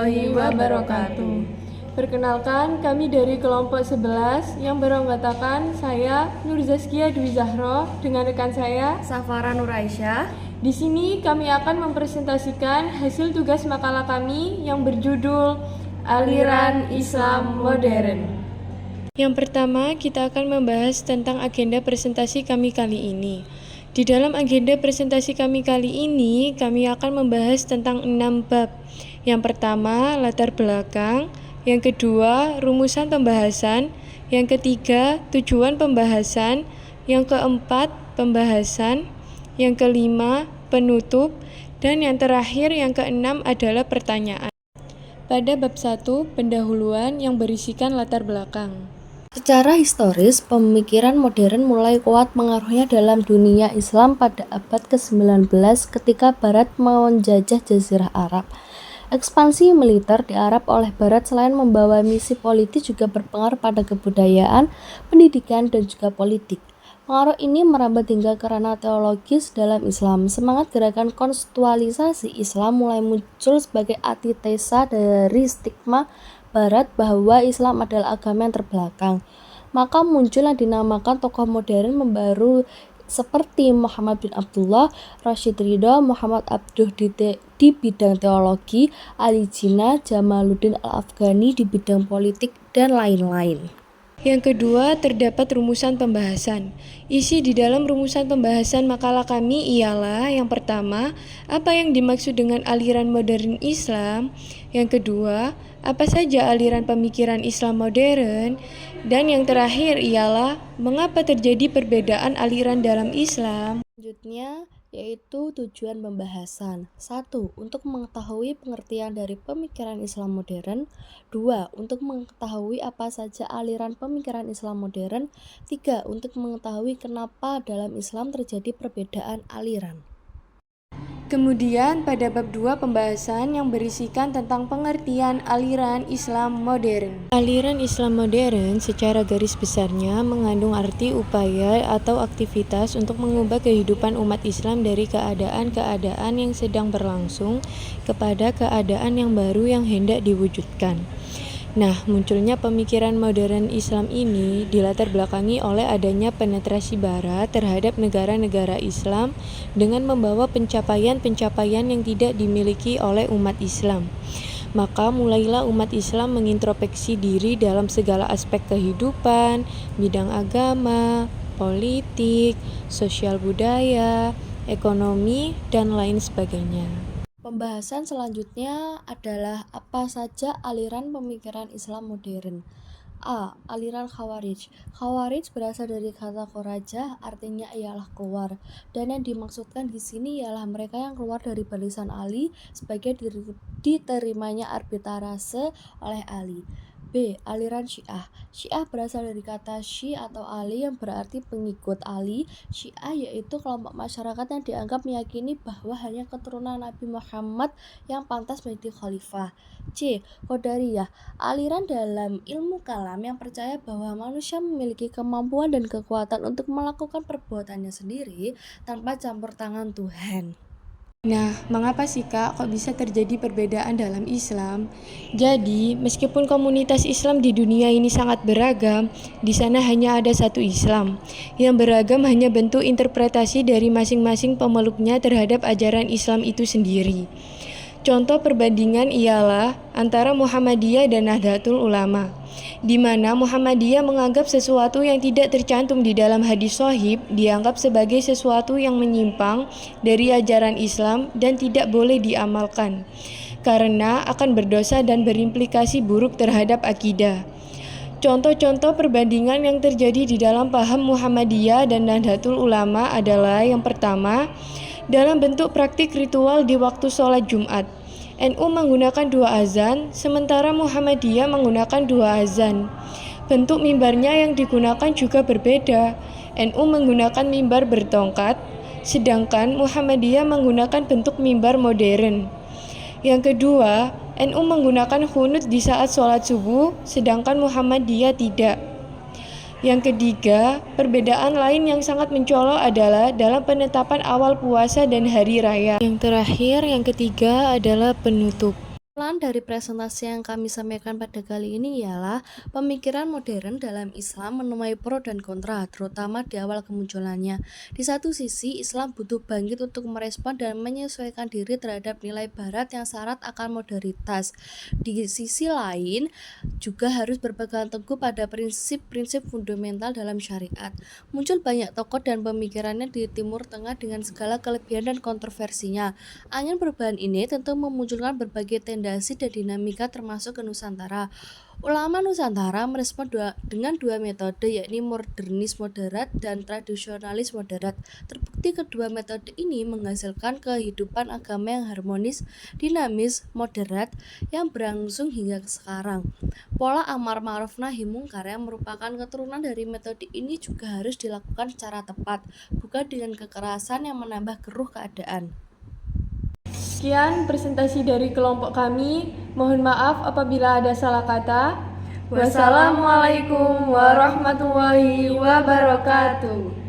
warahmatullahi wabarakatuh. Perkenalkan, kami dari kelompok 11 yang beranggotakan saya Nur Zaskia Dwi Zahro dengan rekan saya Safara Nur Aisyah. Di sini kami akan mempresentasikan hasil tugas makalah kami yang berjudul Aliran Islam Modern. Yang pertama, kita akan membahas tentang agenda presentasi kami kali ini. Di dalam agenda presentasi kami kali ini, kami akan membahas tentang 6 bab. Yang pertama, latar belakang. Yang kedua, rumusan pembahasan. Yang ketiga, tujuan pembahasan. Yang keempat, pembahasan. Yang kelima, penutup. Dan yang terakhir, yang keenam adalah pertanyaan. Pada bab 1, pendahuluan yang berisikan latar belakang. Secara historis, pemikiran modern mulai kuat pengaruhnya dalam dunia Islam pada abad ke-19 ketika Barat menjajah Jazirah Arab. Ekspansi militer di Arab oleh Barat selain membawa misi politik juga berpengaruh pada kebudayaan, pendidikan, dan juga politik. Pengaruh ini merambat hingga ke ranah teologis dalam Islam. Semangat gerakan konstitualisasi Islam mulai muncul sebagai antitesa dari stigma Barat bahwa Islam adalah agama yang terbelakang. Maka muncul yang dinamakan tokoh modern membaru seperti Muhammad bin Abdullah, Rashid Ridho, Muhammad Abduh di bidang teologi, Ali Jinnah, Jamaluddin Al-Afghani di bidang politik, dan lain-lain. Yang kedua, terdapat rumusan pembahasan. Isi di dalam rumusan pembahasan makalah kami ialah yang pertama, apa yang dimaksud dengan aliran modern Islam. Yang kedua, apa saja aliran pemikiran Islam modern. Dan yang terakhir ialah, mengapa terjadi perbedaan aliran dalam Islam. Selanjutnya, yaitu tujuan pembahasan. 1. Untuk mengetahui pengertian dari pemikiran Islam modern. 2. Untuk mengetahui apa saja aliran pemikiran Islam modern. 3. Untuk mengetahui kenapa dalam Islam terjadi perbedaan aliran. Kemudian pada bab 2 pembahasan yang berisikan tentang pengertian aliran Islam modern. Aliran Islam modern secara garis besarnya mengandung arti upaya atau aktivitas untuk mengubah kehidupan umat Islam dari keadaan-keadaan yang sedang berlangsung kepada keadaan yang baru yang hendak diwujudkan. Nah, munculnya pemikiran modern Islam ini dilatar belakangi oleh adanya penetrasi Barat terhadap negara-negara Islam dengan membawa pencapaian-pencapaian yang tidak dimiliki oleh umat Islam. Maka mulailah umat Islam mengintrospeksi diri dalam segala aspek kehidupan, bidang agama, politik, sosial budaya, ekonomi, dan lain sebagainya. Pembahasan selanjutnya adalah apa saja aliran pemikiran Islam modern. A. Aliran Khawarij. Khawarij berasal dari kata kharaja, artinya ialah keluar. Dan yang dimaksudkan di sini ialah mereka yang keluar dari barisan Ali sebagai diterimanya arbitrase oleh Ali. B. Aliran Syiah. Syiah berasal dari kata Syi atau Ali yang berarti pengikut Ali. Syiah yaitu kelompok masyarakat yang dianggap meyakini bahwa hanya keturunan Nabi Muhammad yang pantas menjadi khalifah. C. Qadariyah. Aliran dalam ilmu kalam yang percaya bahwa manusia memiliki kemampuan dan kekuatan untuk melakukan perbuatannya sendiri tanpa campur tangan Tuhan. Nah, mengapa sih Kak kok bisa terjadi perbedaan dalam Islam? Jadi, meskipun komunitas Islam di dunia ini sangat beragam, di sana hanya ada satu Islam. Yang beragam hanya bentuk interpretasi dari masing-masing pemeluknya terhadap ajaran Islam itu sendiri. Contoh perbandingan ialah antara Muhammadiyah dan Nahdlatul Ulama, di mana Muhammadiyah menganggap sesuatu yang tidak tercantum di dalam hadis shahih dianggap sebagai sesuatu yang menyimpang dari ajaran Islam dan tidak boleh diamalkan, karena akan berdosa dan berimplikasi buruk terhadap akidah. Contoh-contoh perbandingan yang terjadi di dalam paham Muhammadiyah dan Nahdlatul Ulama adalah yang pertama, dalam bentuk praktik ritual di waktu sholat Jumat. NU menggunakan 2 azan, sementara Muhammadiyah menggunakan 2 azan. Bentuk mimbarnya yang digunakan juga berbeda. NU menggunakan mimbar bertongkat, sedangkan Muhammadiyah menggunakan bentuk mimbar modern. Yang kedua, NU menggunakan qunut di saat sholat subuh, sedangkan Muhammadiyah tidak. Yang ketiga, perbedaan lain yang sangat mencolok adalah dalam penetapan awal puasa dan hari raya. Yang terakhir, yang ketiga adalah penutup. Plan dari presentasi yang kami sampaikan pada kali ini ialah pemikiran modern dalam Islam menuai pro dan kontra, terutama di awal kemunculannya. Di satu sisi, Islam butuh bangkit untuk merespon dan menyesuaikan diri terhadap nilai Barat yang syarat akan moderitas. Di sisi lain, juga harus berpegang teguh pada prinsip-prinsip fundamental dalam syariat. Muncul banyak tokoh dan pemikirannya di Timur Tengah dengan segala kelebihan dan kontroversinya. Angin perubahan ini tentu memunculkan berbagai tendensi dan dinamika termasuk ke Nusantara. Ulama Nusantara merespon dengan dua metode, yakni modernis moderat dan tradisionalis moderat. Terbukti kedua metode ini menghasilkan kehidupan agama yang harmonis, dinamis, moderat yang berlangsung hingga sekarang. Pola amar ma'ruf nahi mungkar yang merupakan keturunan dari metode ini juga harus dilakukan secara tepat, bukan dengan kekerasan yang menambah keruh keadaan. Sekian presentasi dari kelompok kami. Mohon maaf apabila ada salah kata. Wassalamualaikum warahmatullahi wabarakatuh.